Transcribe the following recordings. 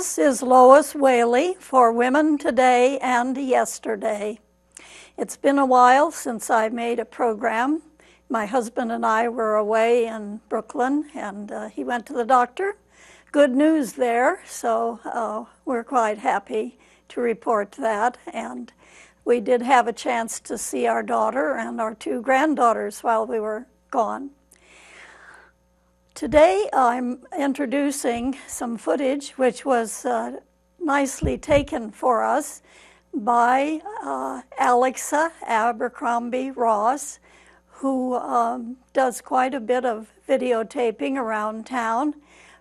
This is Lois Whaley for Women Today and Yesterday. It's been a while since I made a program. My husband and I were away in Brooklyn, and he went to the doctor. Good news there, so we're quite happy to report that. And we did have a chance to see our daughter and our two granddaughters while we were gone. Today I'm introducing some footage which was nicely taken for us by Alexa Abercrombie Ross, who does quite a bit of videotaping around town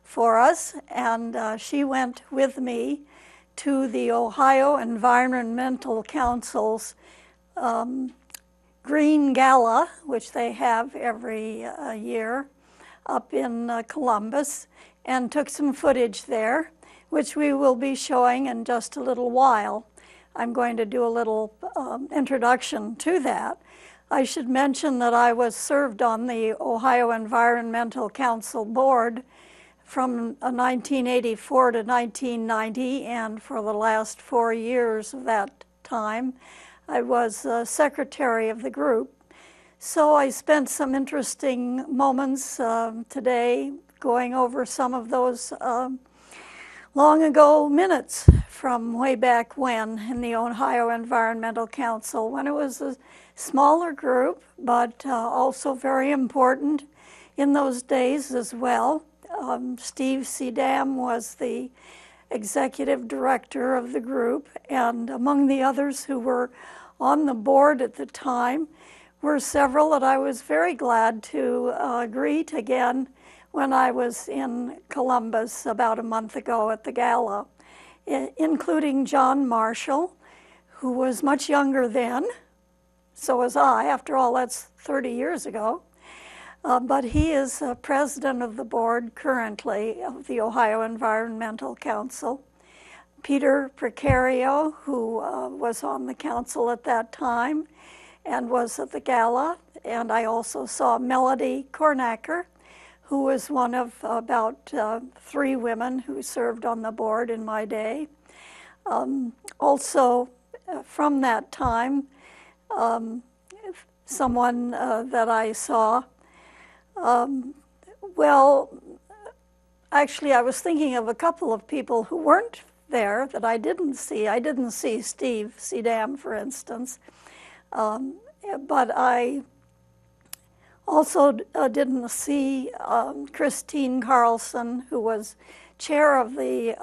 for us, and she went with me to the Ohio Environmental Council's Green Gala, which they have every year, up in Columbus, and took some footage there, which we will be showing in just a little while. I'm going to do a little introduction to that. I should mention that I was served on the Ohio Environmental Council Board from 1984 to 1990, and for the last 4 years of that time, I was secretary of the group. So I spent some interesting moments today going over some of those long ago minutes from way back when in the Ohio Environmental Council, when it was a smaller group, but also very important in those days as well. Steve Sedam was the executive director of the group, and among the others who were on the board at the time were several that I was very glad to greet again when I was in Columbus about a month ago at the gala, including John Marshall, who was much younger then. So was I. After all, that's 30 years ago. But he is president of the board currently of the Ohio Environmental Council. Peter Precario, who was on the council at that time and was at the gala. And I also saw Melody Cornacker, who was one of about 3 women who served on the board in my day. Also, from that time, someone that I saw, actually I was thinking of a couple of people who weren't there that I didn't see. I didn't see Steve Sedam, for instance, but I also didn't see Christine Carlson, who was chair of the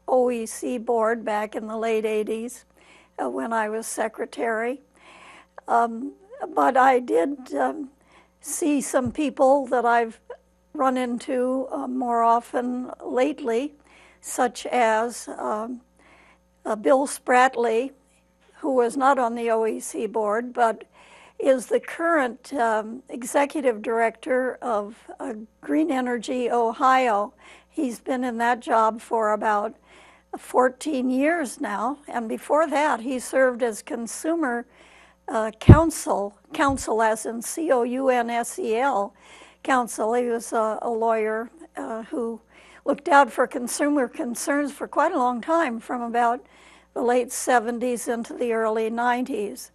OEC board back in the late 80s when I was secretary. But I did see some people that I've run into more often lately, such as Bill Spratley, who was not on the OEC board, but is the current executive director of Green Energy Ohio. He's been in that job for about 14 years now, and before that he served as consumer counsel as in COUNSEL counsel. He was a lawyer who looked out for consumer concerns for quite a long time, from about the late 70s into the early 90s.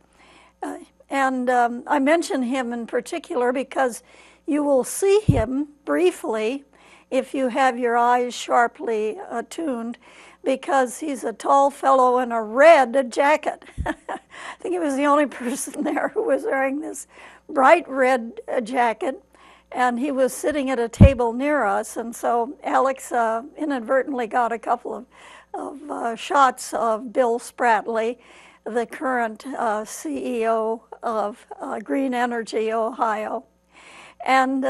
And I mention him in particular because you will see him briefly if you have your eyes sharply attuned, because he's a tall fellow in a red jacket. I think he was the only person there who was wearing this bright red jacket, and he was sitting at a table near us, and so Alex inadvertently got a couple of shots of Bill Spratley, the current CEO of Green Energy Ohio. And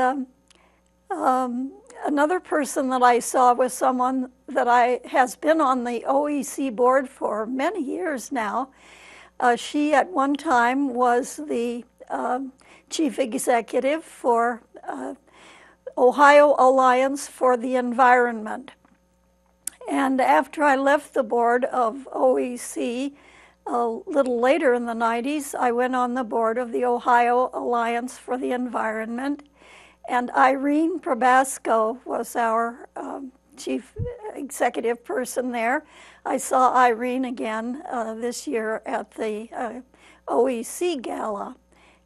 another person that I saw was someone that has been on the OEC board for many years now. She at one time was the chief executive for Ohio Alliance for the Environment. And after I left the board of OEC a little later in the 90s, I went on the board of the Ohio Alliance for the Environment, and Irene Probasco was our chief executive person there. I saw Irene again this year at the OEC Gala,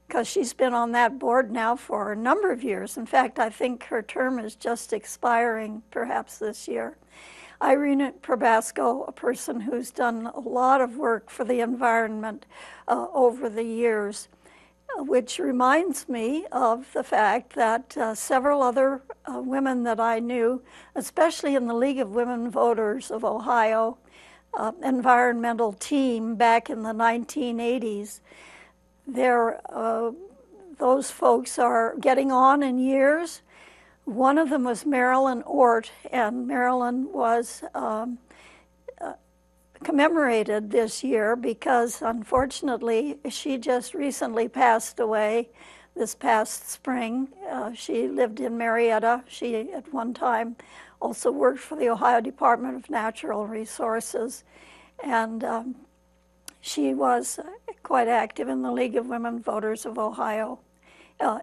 because she's been on that board now for a number of years. In fact, I think her term is just expiring perhaps this year. Irene Probasco, a person who's done a lot of work for the environment over the years, which reminds me of the fact that several other women that I knew, especially in the League of Women Voters of Ohio environmental team back in the 1980s, those folks are getting on in years. One of them was Marilyn Ort, and Marilyn was commemorated this year because, unfortunately, she just recently passed away this past spring. She lived in Marietta. She, at one time, also worked for the Ohio Department of Natural Resources, and she was quite active in the League of Women Voters of Ohio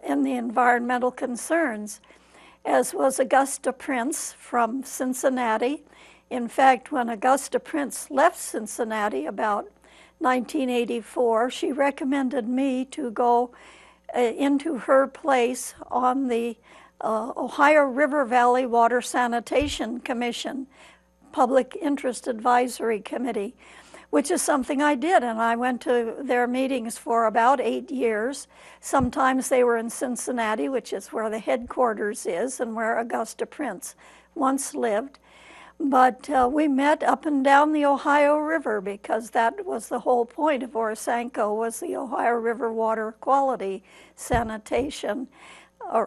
in the environmental concerns, as was Augusta Prince from Cincinnati. In fact, when Augusta Prince left Cincinnati about 1984, she recommended me to go into her place on the Ohio River Valley Water Sanitation Commission, Public Interest Advisory Committee, which is something I did, and I went to their meetings for about 8 years. Sometimes they were in Cincinnati, which is where the headquarters is and where Augusta Prince once lived. But we met up and down the Ohio River because that was the whole point of Orsanco, was the Ohio River water quality sanitation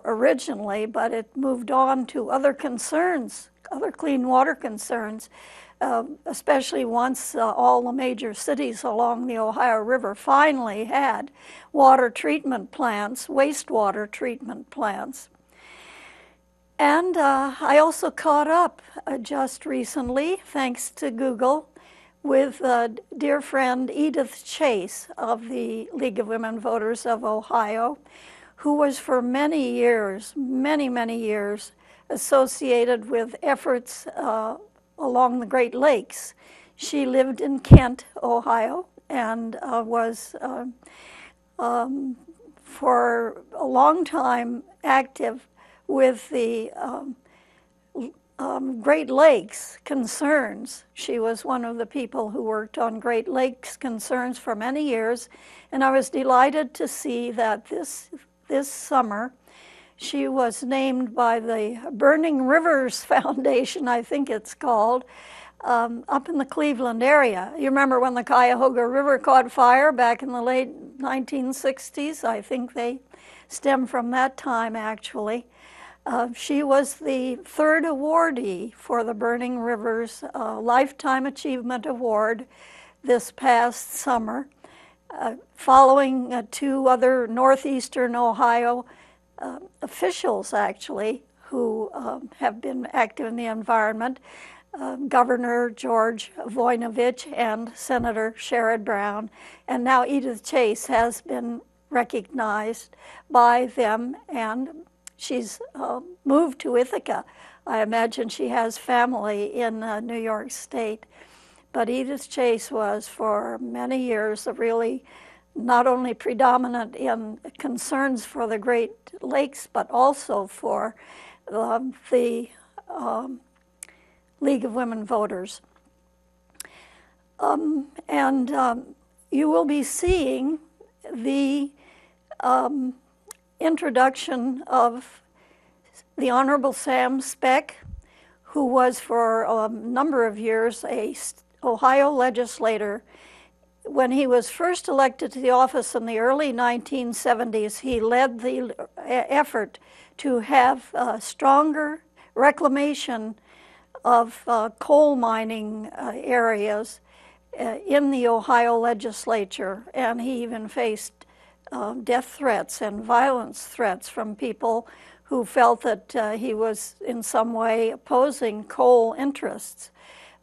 originally, but it moved on to other concerns, other clean water concerns, especially once all the major cities along the Ohio River finally had water treatment plants, wastewater treatment plants. And I also caught up just recently, thanks to Google, with dear friend Edith Chase of the League of Women Voters of Ohio, who was for many years, many years, associated with efforts along the Great Lakes. She lived in Kent, Ohio, and was for a long time active with the Great Lakes concerns. She was one of the people who worked on Great Lakes concerns for many years, and I was delighted to see that this summer she was named by the Burning Rivers Foundation, I think it's called, up in the Cleveland area. You remember when the Cuyahoga River caught fire back in the late 1960s? I think they stem from that time, actually. She was the third awardee for the Burning Rivers Lifetime Achievement Award this past summer, following two other northeastern Ohio officials, actually, who have been active in the environment, Governor George Voinovich and Senator Sherrod Brown. And now Edith Chase has been recognized by them, and she's moved to Ithaca. I imagine she has family in New York State. But Edith Chase was for many years a really not only predominant in concerns for the Great Lakes, but also for the League of Women Voters. You will be seeing the introduction of the Honorable Sam Speck, who was for a number of years a Ohio legislator. When he was first elected to the office in the early 1970s, he led the effort to have stronger reclamation of coal mining areas in the Ohio legislature, and he even faced death threats and violence threats from people who felt that he was in some way opposing coal interests.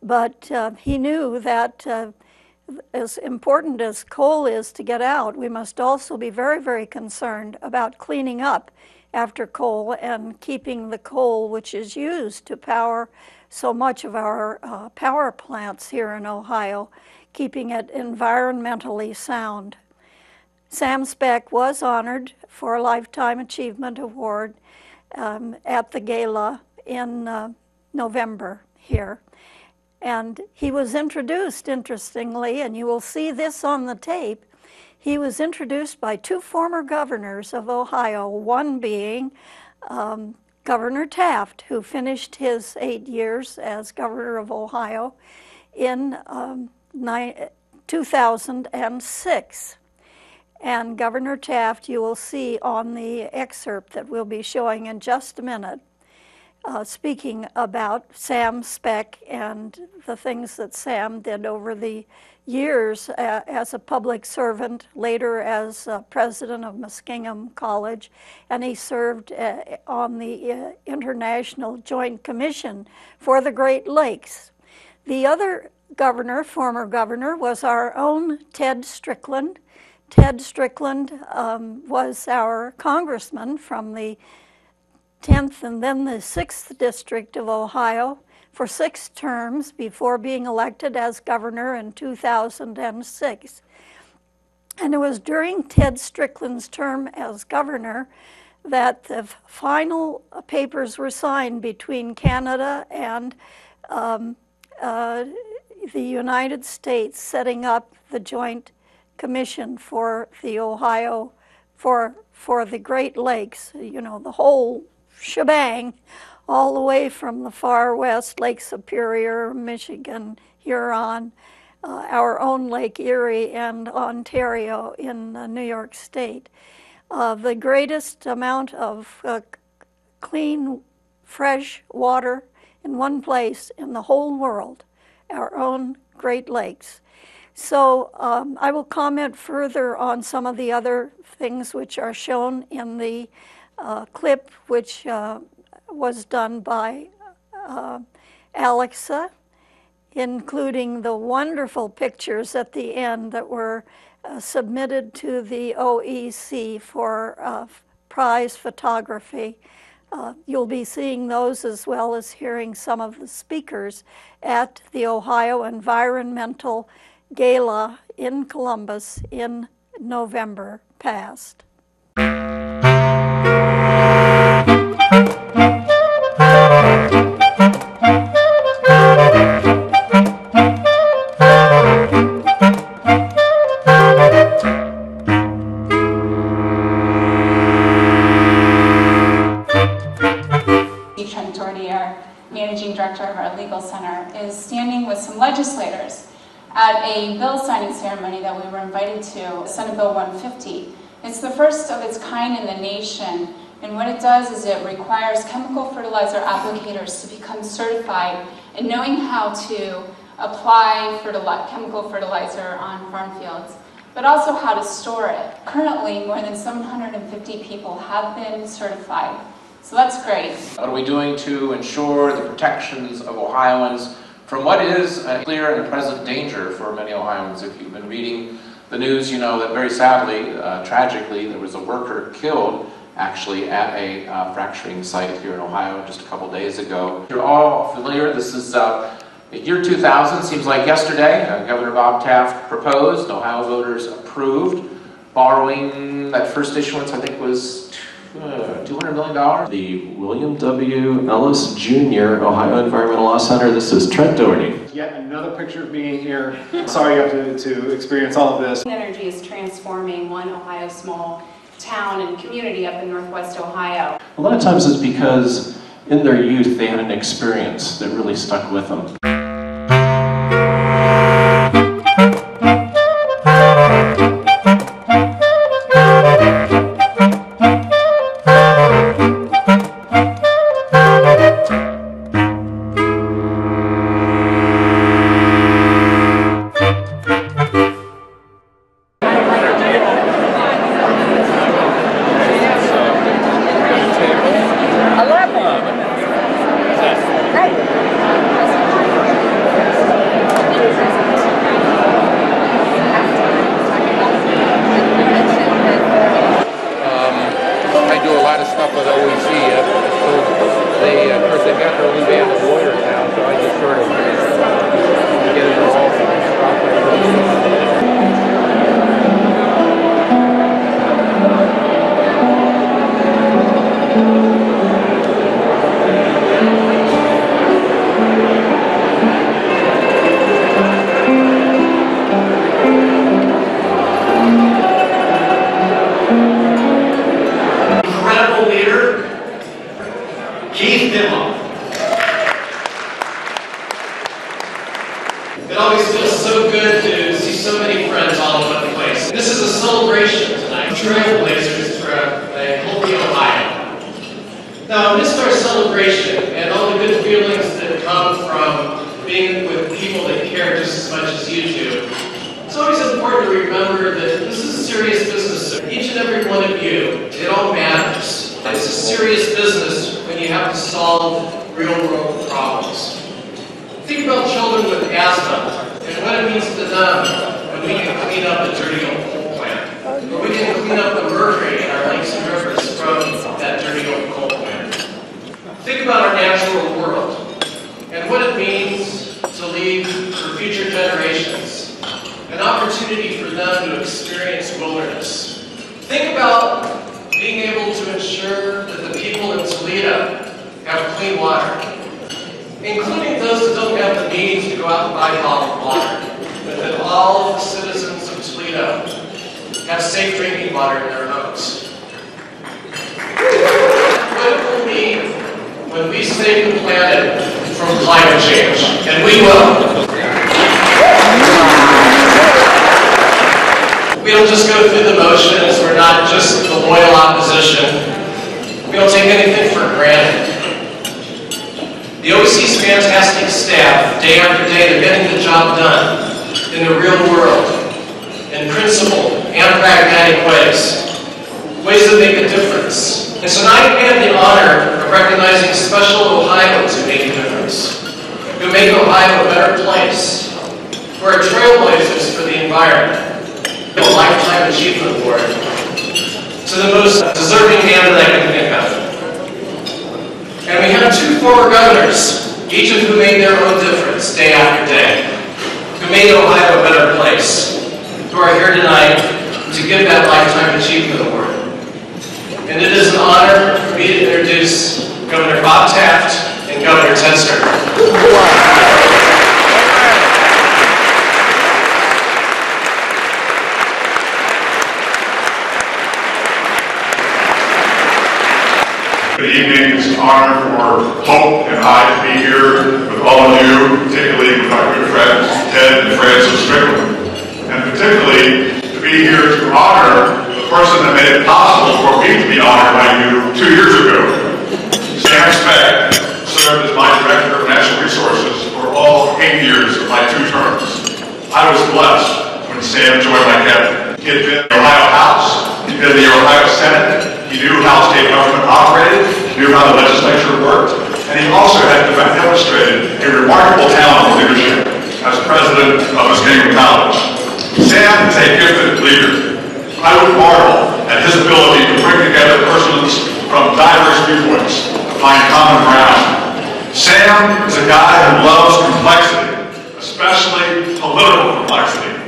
But he knew that as important as coal is to get out, we must also be very, very concerned about cleaning up after coal and keeping the coal, which is used to power so much of our power plants here in Ohio, keeping it environmentally sound. Sam Speck was honored for a Lifetime Achievement Award at the gala in November here. And he was introduced, interestingly, and you will see this on the tape, he was introduced by two former governors of Ohio, one being Governor Taft, who finished his 8 years as governor of Ohio in 2006. And Governor Taft, you will see on the excerpt that we'll be showing in just a minute, speaking about Sam Speck and the things that Sam did over the years as a public servant, later as president of Muskingum College, and he served on the International Joint Commission for the Great Lakes. The other governor, former governor, was our own Ted Strickland. Ted Strickland was our congressman from the 10th and then the 6th District of Ohio for 6 terms before being elected as governor in 2006. And it was during Ted Strickland's term as governor that the final papers were signed between Canada and the United States, setting up the Joint Commission for the Ohio, for the Great Lakes, you know, the whole shebang, all the way from the far west, Lake Superior, Michigan, Huron, our own Lake Erie, and Ontario in New York State. The greatest amount of clean, fresh water in one place in the whole world, our own Great Lakes. So I will comment further on some of the other things which are shown in the clip, which was done by Alexa, including the wonderful pictures at the end that were submitted to the OEC for prize photography. You'll be seeing those as well as hearing some of the speakers at the Ohio Environmental Gala in Columbus in November past. Managing Director of our Legal Center, is standing with some legislators at a bill signing ceremony that we were invited to, Senate Bill 150. It's the first of its kind in the nation, and what it does is it requires chemical fertilizer applicators to become certified in knowing how to apply chemical fertilizer on farm fields, but also how to store it. Currently, more than 750 people have been certified. So that's great. What are we doing to ensure the protections of Ohioans from what is a clear and present danger for many Ohioans? If you've been reading the news, you know that very sadly, tragically, there was a worker killed actually at a fracturing site here in Ohio just a couple days ago. You're all familiar, this is the year 2000, seems like yesterday. Governor Bob Taft proposed, Ohio voters approved, borrowing that first issuance I think was $200 million. The William W. Ellis Jr. Ohio Environmental Law Center. This is Trent Doherty. Yet another picture of me here. Sorry you have to experience all of this. Energy is transforming one Ohio small town and community up in Northwest Ohio. A lot of times it's because in their youth they had an experience that really stuck with them. trailblazers throughout Hopi, Ohio. Now, amidst our celebration and all the good feelings that come from being with people that care just as much as you do, it's always important to remember that this is a serious business. Each and every one of you, it all matters. It's a serious business when you have to solve real-world problems. Think about children with asthma and what it means to them when we can clean up a dirty old coal plant, or we can clean up the mercury in our lakes and rivers from that dirty old coal plant. Think about our natural world and what it means to leave for future generations, an opportunity for them to experience wilderness. Think about being able to ensure that the people in Toledo have clean water, including those that don't have the means to go out and buy bottled water, but that all of the citizens of Toledo have safe drinking water in their homes. What it will mean when we save the planet from climate change, and we will. We don't just go through the motions, we're not just the loyal opposition. We don't take anything for granted. The OEC's fantastic staff, day after day, they're getting the job done in the real world, in principled and pragmatic ways that make a difference. And so now I have the honor of recognizing special Ohioans who make a difference, who make Ohio a better place, who are trailblazers for the environment. A Lifetime Achievement Award to the most deserving candidate I can think of. And we have two former governors, each of whom made their own difference day after day, who made Ohio a better place, who are here tonight to give that Lifetime Achievement Award. And it is an honor for me to introduce Governor Bob Taft and Governor Ted Strickland. Good evening. It's an honor for Hope and I to be here with all of you, particularly with my good friends Ted and Francis Strickland, and particularly to be here to honor the person that made it possible for me to be honored by you 2 years ago. Sam Speck served as my Director of Natural Resources for all 8 years of my 2 terms. I was blessed when Sam joined my cabinet. He had been in the Ohio House, he'd been in the Ohio Senate. He knew how state government operated, he knew how the legislature worked, and he also had demonstrated a remarkable talent in leadership as president of Muskingum College. Sam is a gifted leader. I would marvel at his ability to bring together persons from diverse viewpoints to find common ground. Sam is a guy who loves complexity, especially political complexity.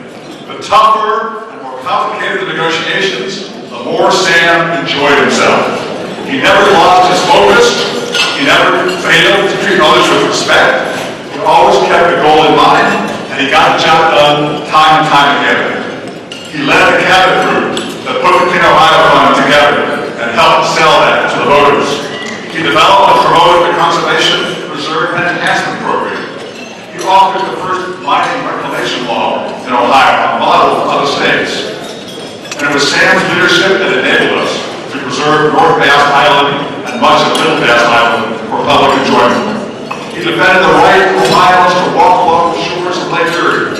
The tougher and more complicated the negotiations, the more Sam enjoyed himself. He never lost his focus. He never failed to treat others with respect. He always kept the goal in mind, and he got the job done time and time again. He led the cabinet group that put the Clean Ohio Fund together and helped sell that to the voters. He developed and promoted the Conservation, Preserve, and Enhancement Program. He authored the first mining reclamation law in Ohio, a model of other states. And it was Sam's leadership that enabled us to preserve North Bass Island and much of Middle Bass Island for public enjoyment. He defended the right of Ohioans to walk along the shores of Lake Erie.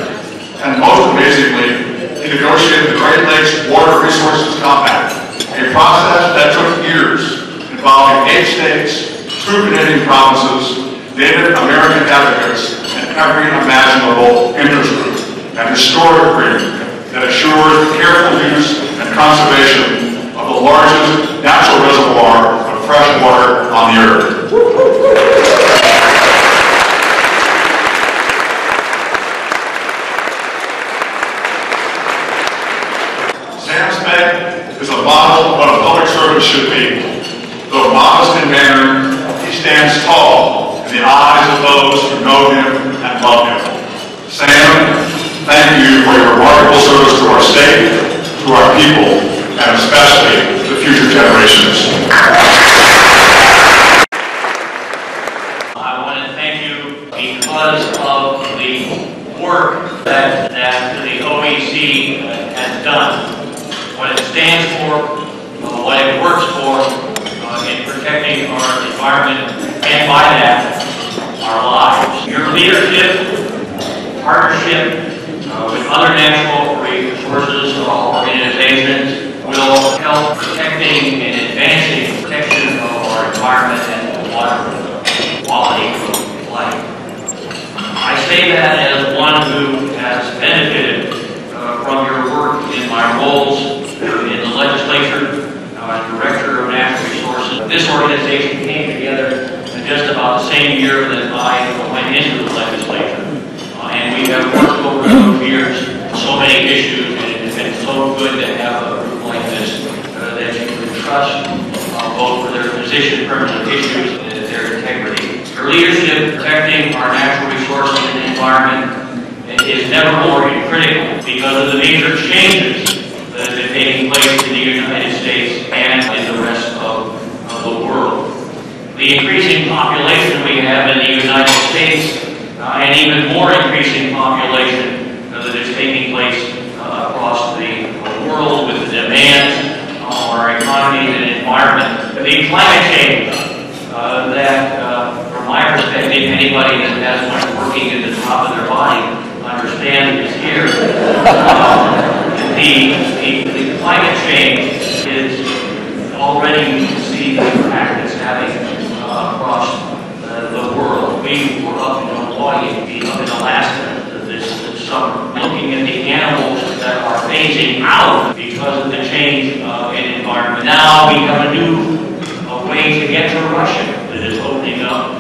And most amazingly, he negotiated the Great Lakes Water Resources Compact, a process that took years, involving 8 states, 2 Canadian provinces, Native American advocates, and every imaginable interest group, an historic agreement that assures the careful use and conservation of the largest natural reservoir of fresh water on the earth. Sam Speck is a model of what a public servant should be. Though modest in manner, he stands tall in the eyes of those who know him and love him. Sam, thank you for your remarkable service to our state, to our people, and especially to future generations. I want to thank you because of the work that the OEC has done. what it stands for, what it works for in protecting our environment, and by that, our lives. Your leadership, partnership with other natural resources organizations will help protecting and advancing protection of our environment and water quality of life. I say that as one who has benefited from your work in my roles in the legislature as Director of Natural Resources. This organization came together in just about the same year that I went into the legislature. And we have worked over those years so many issues, and it's been so good to have a group like this that you can trust both for their position, permanent issues, and their integrity. Your leadership protecting our natural resources and environment is never more critical because of the major changes that are taking place in the United States and in the rest of the world. The increasing population we have in the United States and even more increasing population that is taking place across the world with the demands of our economy and environment. The climate change that, from my perspective, anybody that has much working at the top of their body understands is here. The climate change is already, you can see the impact it's having across the world. We were up in Hawaii, up in Alaska this summer, looking at the animals that are phasing out because of the change in environment. Now we have a new way to get to Russia that is opening up.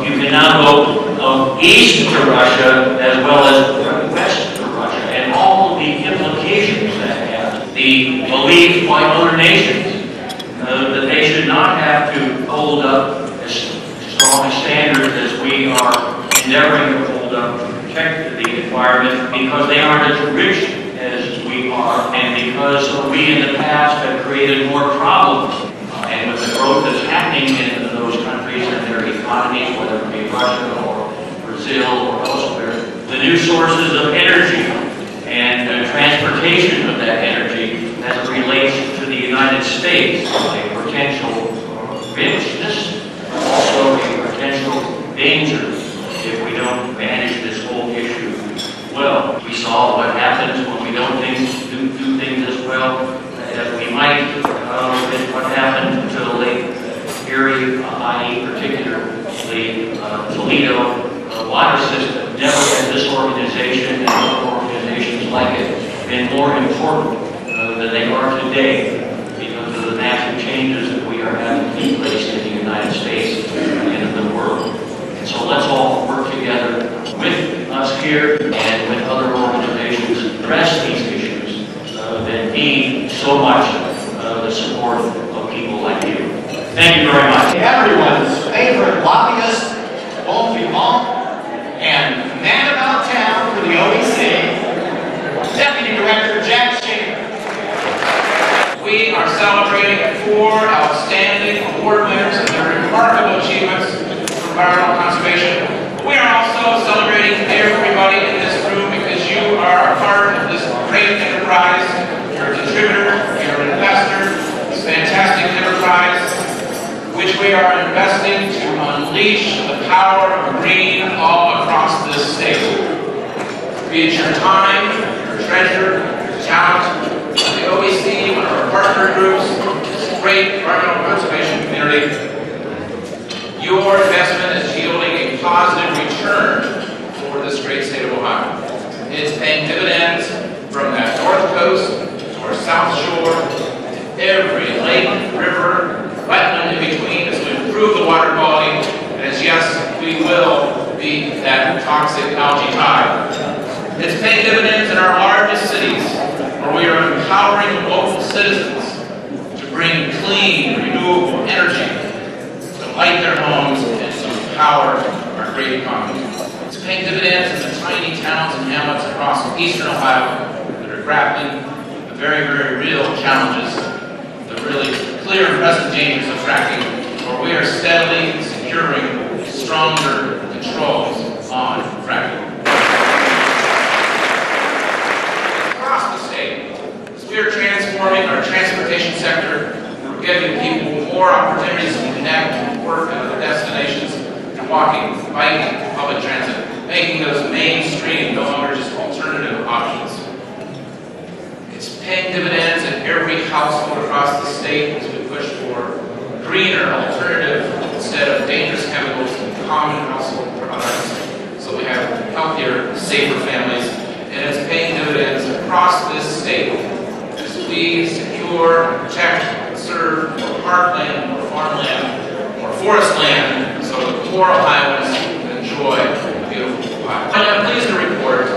You can now go east to Russia as well as west to Russia, and all of the implications that has. The belief by other nations that they should not have to hold up as strong standards as we are endeavoring to hold up to protect the environment because they aren't as rich as we are, and because we in the past have created more problems. And with the growth that's happening in those countries and their economies, whether it be Russia or Brazil or elsewhere, the new sources of energy and transportation of that energy as it relates to the United States, a potential richness, also a potential danger if we don't manage this whole issue well. We saw what happens when we don't do things as well as we might. What happened to Lake Erie, i.e. particularly Toledo water system. Never has this organization and other organizations like it been more important than they are today because of the massive changes that we are having take place in the United States and in the world. And so let's all work together with us here and with other organizations to address these issues that need so much the support of people like you. Thank you very much. Everyone's favorite lobbyist, Paul Dumont, and man about town for the OEC, Deputy Director Jack Shaver. We are celebrating 4 outstanding award winners and their remarkable achievements for environmental conservation. We are also celebrating everybody in this room because you are a part of this great enterprise. You're a contributor, you're an investor, this fantastic enterprise, which we are investing to unleash the power of green all across this state. Be it your time, your treasure, your talent, the OEC, one of our partner groups, this great environmental conservation community, your investment is yielding a positive return for this great state of Ohio. It's paying dividends from that north coast to our south shore, to every lake, river, wetland in between as we improve the water quality, and as yes, we will beat that toxic algae tide. It's paying dividends in our largest cities, where we are empowering local citizens to bring clean, renewable energy to light their homes and to empower our great economy. It's paying dividends in the tiny towns and hamlets across eastern Ohio that are grappling with the very, very real challenges, the really clear and present dangers of fracking, where we are steadily securing stronger controls on fracking. Across the state, as we are transforming transportation sector, we're giving people more opportunities to connect, work, and other destinations through walking, biking, public transit, making those mainstream, no longer just alternative options. It's paying dividends in every household across the state as we push for greener alternative instead of dangerous chemicals in common household products. So we have healthier, safer families, and it's paying dividends across this state as we secure, protect, conserve more parkland, more farmland, more forest land, so that more Ohioans can enjoy a beautiful Ohio. And I'm pleased to report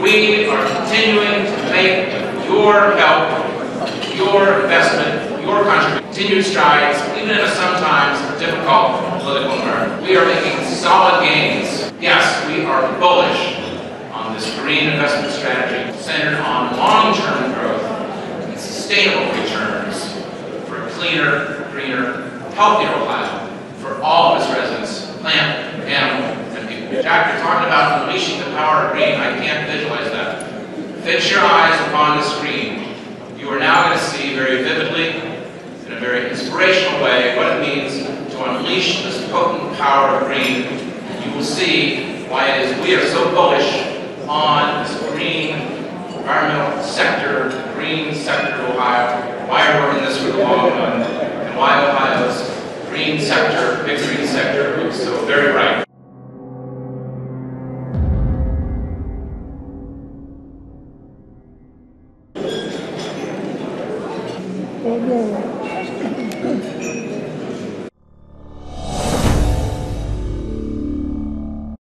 we are continuing to make your help, your investment, your contribution, continued strides, even in a sometimes difficult political environment. We are making solid gains. Yes, we are bullish on this green investment strategy centered on long-term growth and sustainable returns for a cleaner, greener, healthier Ohio for all of its residents, plant, animal, and people. Jack, you're talking about unleashing the power of green. I can't visualize that. Fix your eyes upon the screen. You are now going to see very vividly, in a very inspirational way, what it means to unleash this potent power of green. You will see why it is we are so bullish on this green environmental sector, green sector of Ohio, why we're in this for the long run, and why Ohio's green sector, big green sector, looks so very bright.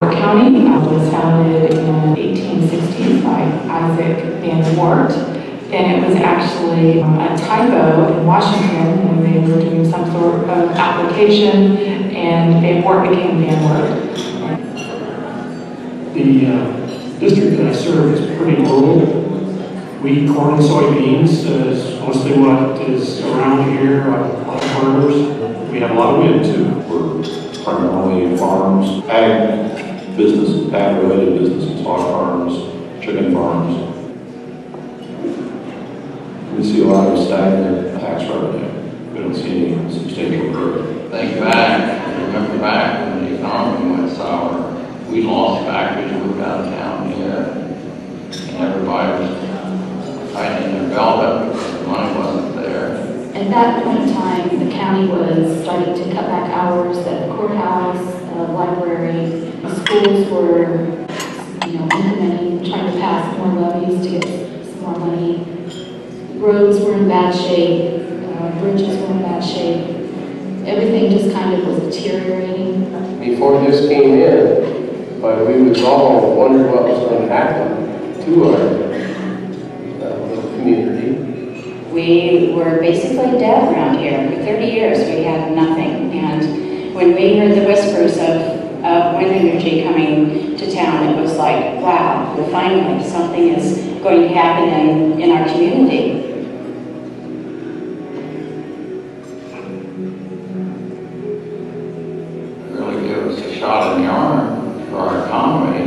County was founded in 1860 by Isaac Van Wart, and it was actually a typo in Washington when they were doing some sort of application, and Van Wart became Van Wart. The district that I serve is pretty rural. We eat corn and soybeans is mostly what is around here, a lot of farmers. We have a lot of wind too. We're primarily farms, ag business, ag-related businesses, hog farms, chicken farms. We see a lot of stagnant tax revenue. We don't see any substantial growth. Think back, remember back when the economy went sour. We lost factories, we moved downtown here, and everybody was tightening their belt up because the money wasn't there. At that point in time, the county was starting to cut back hours at the courthouse, library. Schools were, implementing, trying to pass more levies to get some more money. Roads were in bad shape, bridges were in bad shape. Everything just kind of was deteriorating. Before this came in, but we was all wondering what was going to happen to our community. We were basically dead around here. For 30 years we had nothing, and when we heard the whispers of wind energy coming to town, it was like, wow, finally something is going to happen in our community. It really gave us a shot in the arm for our economy,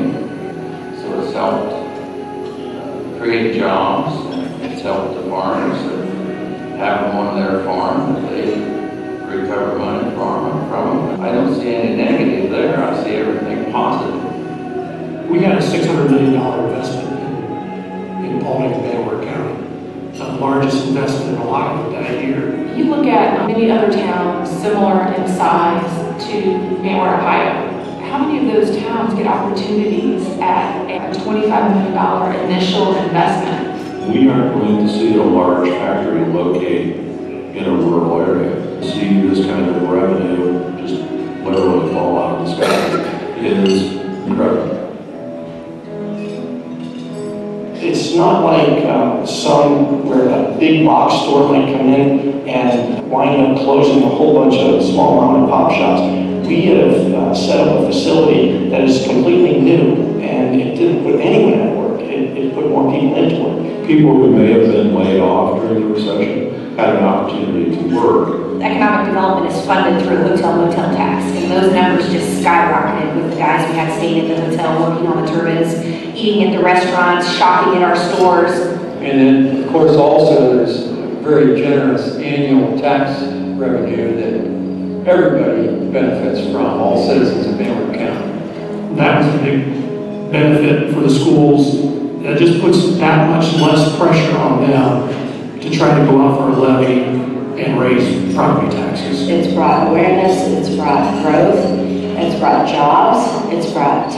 so it's helped create jobs. It's helped the farmers that have them on their farm, that they recover money from them. I don't see any negative there. I see everything positive. We had a $600 million investment in Paulding and Van Wert County, the largest investment in Ohio that year. You look at many other towns similar in size to Van Wert, Ohio. How many of those towns get opportunities at a $25 million initial investment? We aren't going to see a large factory locate in a rural area. See this kind of revenue just literally fall out of the sky is incredible. It's not like some where a big box store might come in and wind up closing a whole bunch of small mom and pop shops. We have set up a facility that is completely new, and it didn't put anyone at work. It put more people into work. People who may have been laid off during the recession had an opportunity to work. Economic development is funded through hotel motel tax, and those numbers just skyrocketed with the guys we had staying at the hotel, working on the turbines, eating at the restaurants, shopping in our stores. And then, of course, also there's very generous annual tax revenue that everybody benefits from, all citizens of Van Wert County. That was a big benefit for the schools. It just puts that much less pressure on them to try to go out for a levy and raise property taxes. It's brought awareness, it's brought growth, it's brought jobs, it's brought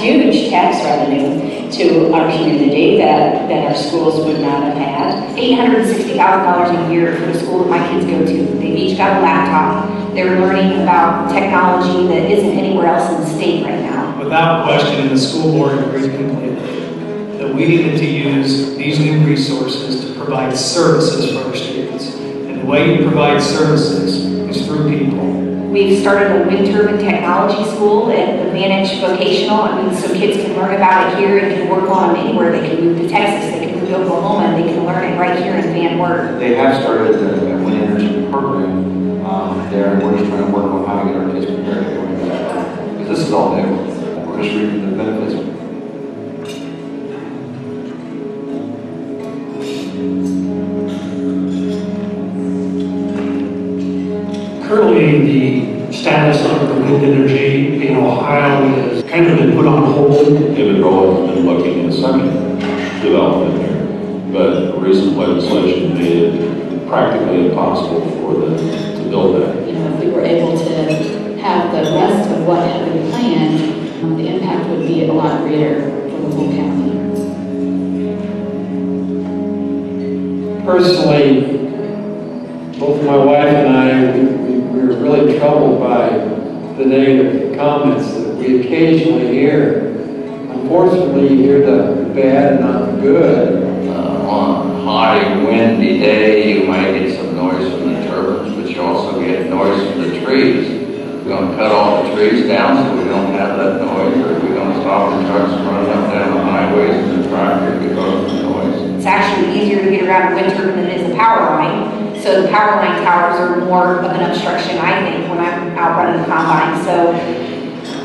huge tax revenue to our community that our schools would not have had. $860,000 a year for the school that my kids go to. They've each got a laptop. They're learning about technology that isn't anywhere else in the state right now. Without question, the school board agrees completely that we needed to use these new resources to provide services for our students. And the way you provide services is through people. We've started a wind turbine technology school at the Vantage Vocational. So kids can learn about it here and can work on them anywhere. They can move to Texas, they can move to Oklahoma, and they can learn it right here in Van Wert. They have started a wind energy program there, and we're just trying to work on how to get our kids prepared to go into that. Because this is all new. We're just reaping the benefits. Currently, the status of the wind energy in Ohio has kind of been put on hold. David Rowland has been looking at a second development here, but recent legislation made it practically impossible for them to build that. You know, if we were able to have the rest of what had been planned, the impact would be a lot greater for the whole county. Personally, both my wife and I, we were really troubled by the negative comments that we occasionally hear. Unfortunately, you hear the bad and not the good. On a high, windy day, you might get some noise from the turbines, but you also get noise from the trees. We're going to cut all the trees down so we don't have that noise, or we're going to stop the trucks from running up down the highways and the tractors because of the noise. It's actually easier to get around a wind turbine than it is a power line. So the power line towers are more of an obstruction, I think, when I'm out running the combine. So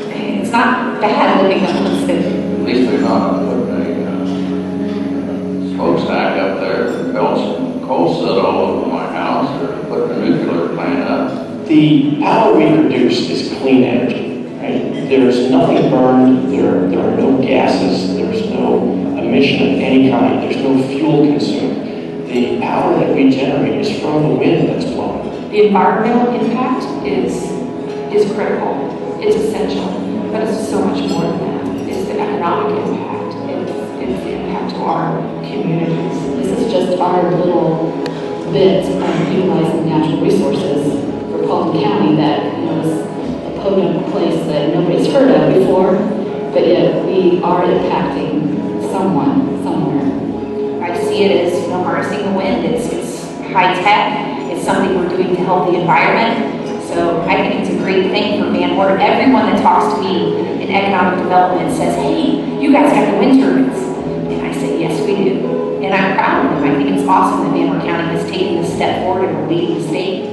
it's not bad living in the city. At least they're not putting a smokestack up there that belch coal soot all over my house, or putting a nuclear plant up. The power we produce is clean energy, right? There's nothing burned, there are no gases, there's no emission of any kind, there's no fuel consumed. The power that we generate is from the wind that's blowing. The environmental impact is critical, it's essential, but it's so much more than that. It's the economic impact, it's the impact to our communities. This is just our little bit of utilizing natural resources for Paulding County that is a potent place that nobody's heard of before, but yet we are impacting someone, somewhere. I see it as harnessing the wind. It's high tech. It's something we're doing to help the environment. So I think it's a great thing for Van Wert. Everyone that talks to me in economic development says, "Hey, you guys got the wind turbines," and I say, "Yes, we do." And I'm proud of them. I think it's awesome that Van Wert County has taken this step forward and we're leading the state.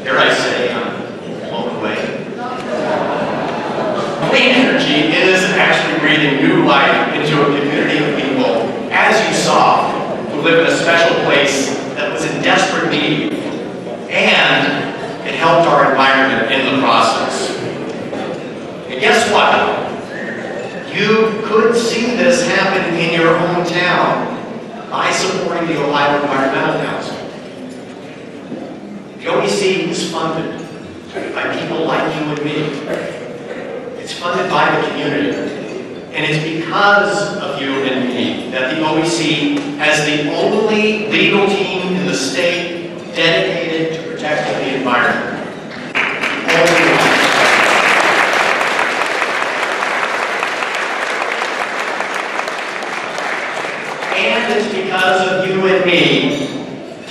Dare I say, I'm blown away. Clean energy is actually breathing new life into a community of people, as you saw, who live in a special place that was in desperate need, and it helped our environment in the process. And guess what? You could see this happen in your hometown by supporting the Ohio Environmental Council. The OEC is funded by people like you and me. It's funded by the community. And it's because of you and me that the OEC has the only legal team in the state dedicated to protecting the environment. The only one. And it's because of you and me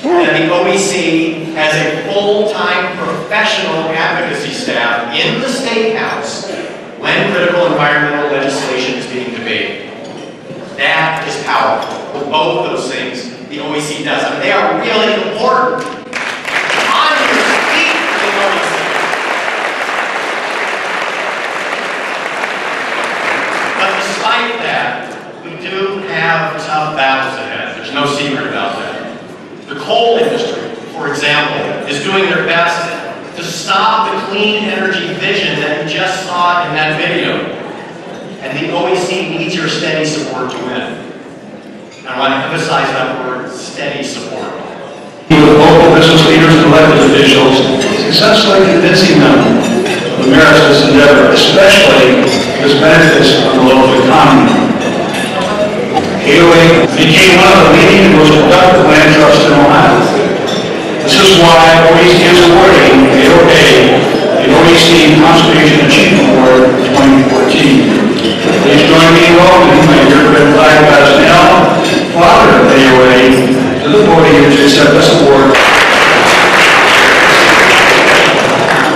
that the OEC has a full-time professional advocacy staff in the State House when critical environmental legislation is being debated. That is how with both those things the OEC does. I mean, they are really important. On your feet for the OEC. But despite that, we do have tough battles ahead. There's no secret about that. The coal industry, for example, is doing their best to stop the clean energy vision that you just saw in that video. And the OEC needs your steady support to win. And I want to emphasize that word, steady support. With local business leaders and elected officials, successfully convincing them of the merits of this endeavor, especially its benefits on the local economy. AOA became one of the leading and most productive land trusts in Ohio. This is why OEC is awarding AOA the OEC Conservation Achievement Award 2014. Please join me in welcoming my dear friend Clyde Basnell, founder of AOA, to the podium to accept this award.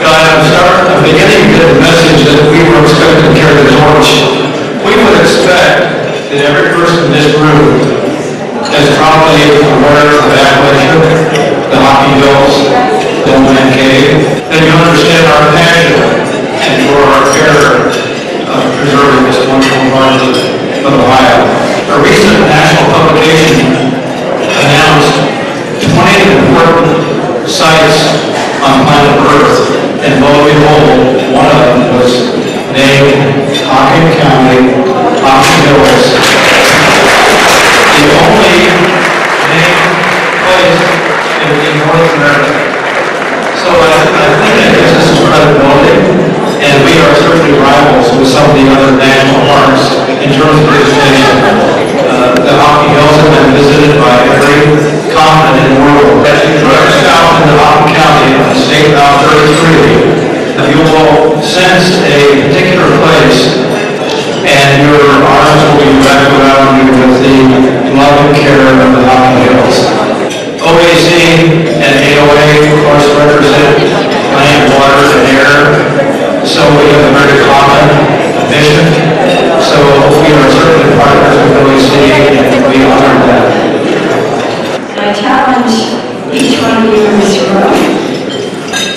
I'm beginning to get the message that we were expected to carry the torch. We would expect that every person in this room is probably aware of Appalachia, the Hockey Hills, the Old Cave, that you understand our passion and for our care of preserving this wonderful part of Ohio. A recent national publication announced 20 important sites on planet Earth, and lo and behold, one of them was named Hocking County, Hocking Hills, the only named place in North America. So I think that gives us some credibility, and we are certainly rivals with some of the other national parks in terms of visitation. The Hocking Hills have been visited by every continent in the world. As you drive south into Hocking County on State Route 33, you will sense a particular place, and your arms will be wrapped around you with the love and care of the Hocking Hills. OAC and AOA, of course, represent land, water, and air, so we have a very common mission. So we are certainly partners with OAC, and we honor that. I challenge each one of you in this room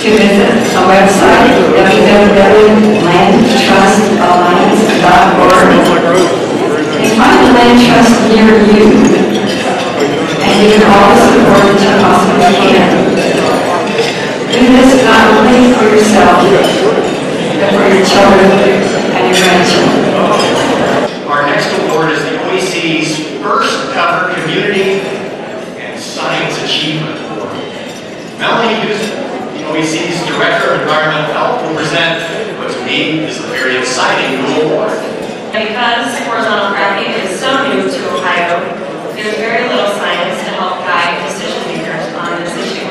to visit our website, www.landtrustalliance.org, and find a land trust near you, and give it all the support that you possibly can. Do this not only for yourself, but for your children and your grandchildren. Our next award is the OEC's first ever Community and Science Achievement Award. Melanie Houston, the OEC's Director of Environmental Health, will present what to me is a very exciting new award. Because horizontal fracking is so new to Ohio, there's very little science to help guide decision makers on this issue.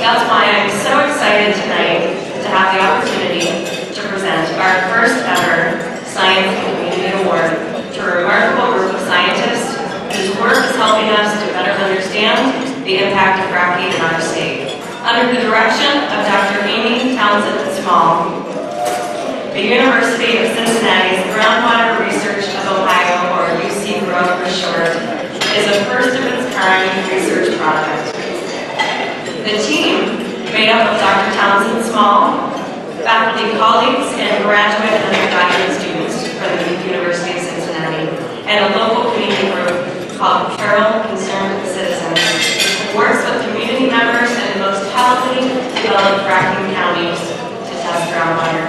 That's why I'm so excited tonight to have the opportunity to present our first ever Science and Community Award to a remarkable group of scientists whose work is helping us to better understand the impact of fracking in our state. Under the direction of Dr. Amy Townsend Small, the University of Cincinnati's Groundwater Research of Ohio, or UC GROW for short, is a first-of-its-kind research project. The team, made up of Dr. Townsend Small, faculty colleagues, and graduate and undergraduate students from the University of Cincinnati, and a local community group called Carroll Concerned Citizens, works with community members in the most heavily developed fracking counties to test groundwater.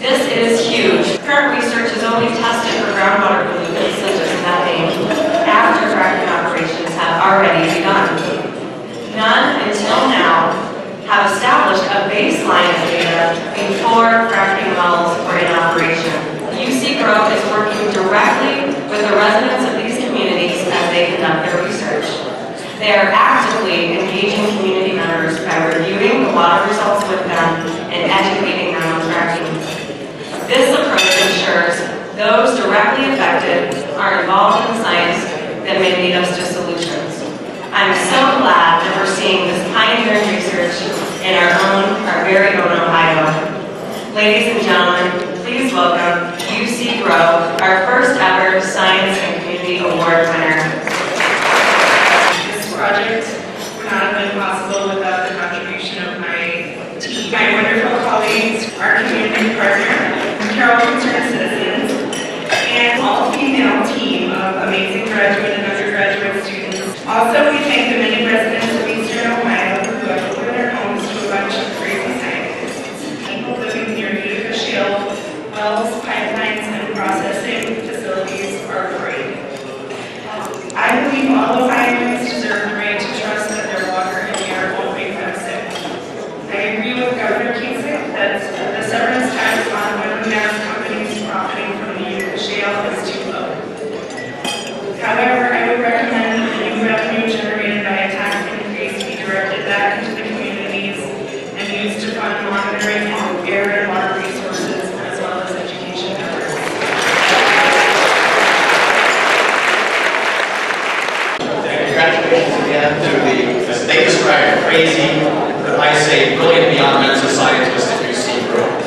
This is huge. Current research has only tested for groundwater pollutants such as methane after fracking operations have already begun. None until now have established a baseline of data before fracking wells were in operation. UC GROW is working directly with the residents of these communities as they conduct their research. They are actively engaging community members by reviewing the water results with them and educating them on fracking. This approach ensures those directly affected are involved in the science that may lead us to solutions. I'm so glad that we're seeing this pioneering research in our very own Ohio. Ladies and gentlemen, please welcome UC GROW, our first ever Science Also, we thank the many residents of Eastern Ohio who have opened their homes to a bunch of crazy scientists. People living near Utica Shale, wells, pipelines, and processing facilities are afraid. I believe all Ohioans deserve the right to trust that their water and air won't make them sick. I agree with Governor Kasich that the severance tax on oil and gas companies profiting from the Utica Shale is too low. However, I would recommend that the new revenue generated by a tax increase be directed back into the communities and used to fund monitoring of air and water resources as well as education efforts. Congratulations again to the, as they describe, crazy, but I say brilliant beyond mental scientists at UC Brewer.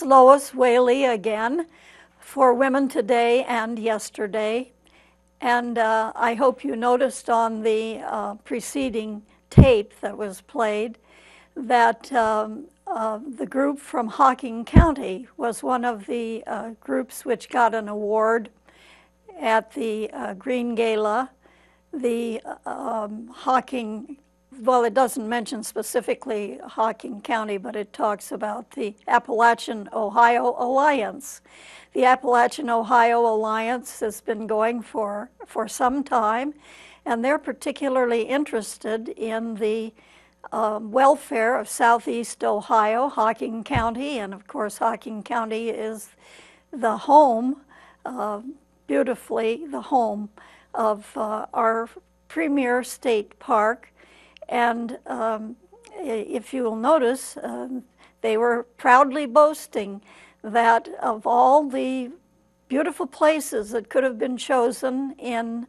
Lois Whaley again for Women Today and Yesterday. And I hope you noticed on the preceding tape that was played that the group from Hocking County was one of the groups which got an award at the Green Gala. The Hocking, well, it doesn't mention specifically Hocking County, but it talks about the Appalachian Ohio Alliance. The Appalachian Ohio Alliance has been going for some time, and they're particularly interested in the welfare of Southeast Ohio, Hocking County, and of course Hocking County is the home, beautifully the home of our premier state park. And if you will notice, they were proudly boasting that of all the beautiful places that could have been chosen in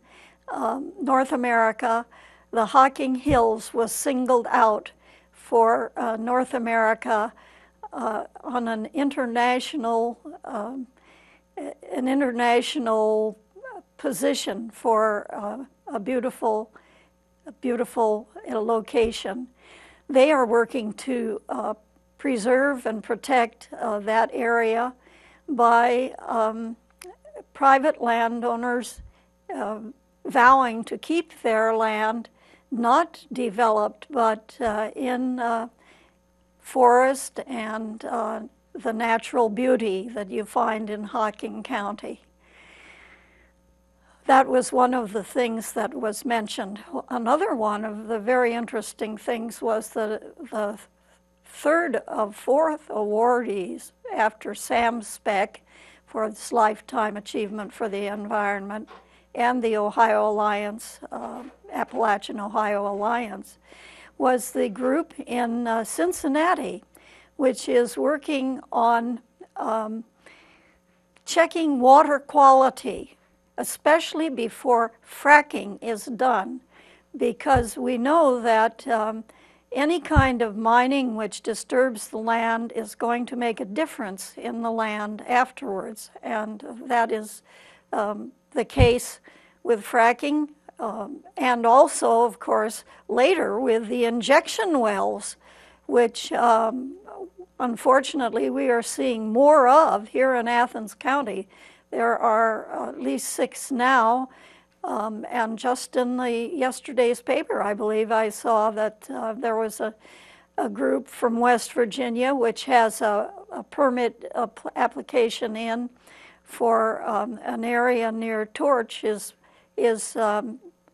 North America, the Hocking Hills was singled out for North America on an international position for a beautiful location. They are working to preserve and protect that area by private landowners vowing to keep their land not developed, but in forest and the natural beauty that you find in Hocking County. That was one of the things that was mentioned. Another one of the very interesting things was the third of fourth awardees after Sam Speck for his Lifetime Achievement for the Environment and the Ohio Alliance, Appalachian Ohio Alliance, was the group in Cincinnati, which is working on checking water quality, especially before fracking is done, because we know that any kind of mining which disturbs the land is going to make a difference in the land afterwards, and that is the case with fracking, and also, of course, later with the injection wells, which unfortunately we are seeing more of here in Athens County. There are at least 6 now, and just in yesterday's paper, I believe I saw that there was a group from West Virginia which has a permit application in for an area near Torch is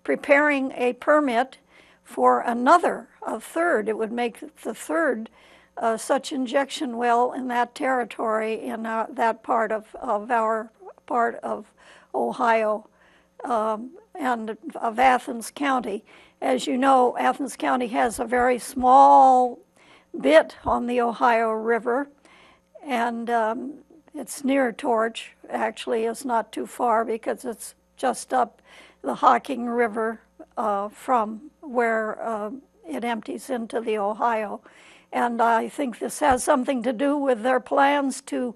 preparing a permit for a third. It would make the third such injection well in that territory in that part of Ohio and of Athens County. As you know, Athens County has a very small bit on the Ohio River, and it's near Torch. Actually, it's not too far because it's just up the Hocking River from where it empties into the Ohio. And I think this has something to do with their plans to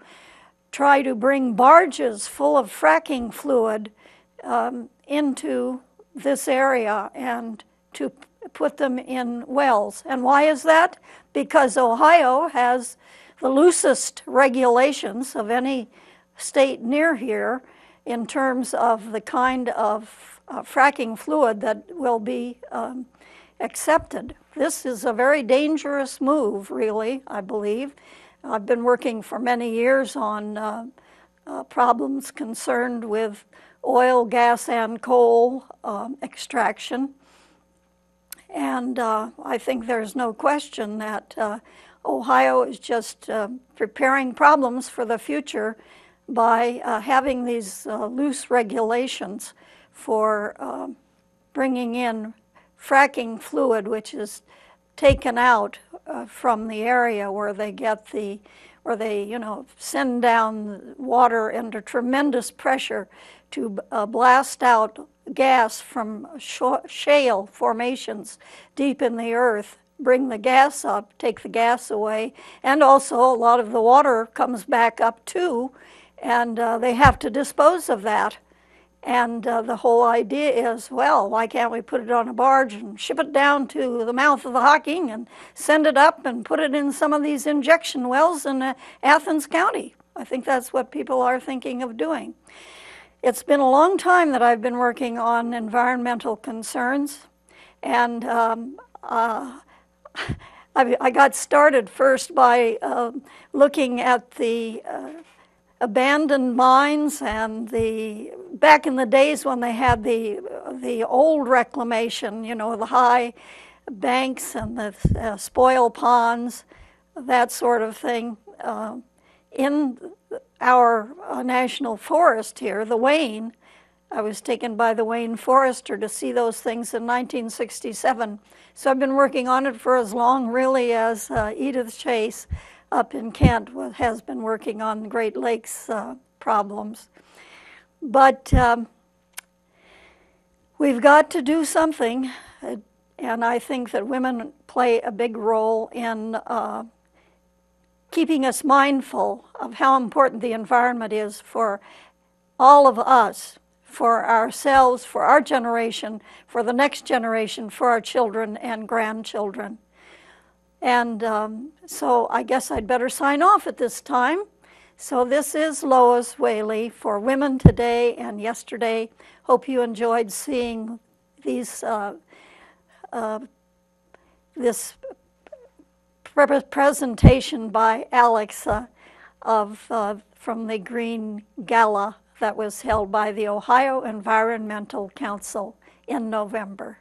try to bring barges full of fracking fluid into this area and to put them in wells. And why is that? Because Ohio has the loosest regulations of any state near here in terms of the kind of fracking fluid that will be accepted. This is a very dangerous move, really, I believe. I've been working for many years on problems concerned with oil, gas, and coal extraction. And I think there's no question that Ohio is just preparing problems for the future by having these loose regulations for bringing in fracking fluid, which is taken out from the area where they get where they send down water under tremendous pressure to blast out gas from shale formations deep in the earth bring the gas up, take the gas away, and also a lot of the water comes back up too, and they have to dispose of that. And the whole idea is, well, why can't we put it on a barge and ship it down to the mouth of the Hocking and send it up and put it in some of these injection wells in Athens County? I think that's what people are thinking of doing. It's been a long time that I've been working on environmental concerns, and I got started first by looking at the abandoned mines and back in the days when they had the old reclamation, you know, the high banks and the spoil ponds, that sort of thing. In our national forest here, the Wayne, I was taken by the Wayne Forester to see those things in 1967. So I've been working on it for as long, really, as Edith Chase up in Kent has been working on Great Lakes problems. But we've got to do something, and I think that women play a big role in keeping us mindful of how important the environment is for all of us, for ourselves, for our generation, for the next generation, for our children and grandchildren. And so I guess I'd better sign off at this time. So this is Lois Whaley for Women Today and Yesterday. Hope you enjoyed seeing these this presentation by Alex from the Green Gala that was held by the Ohio Environmental Council in November.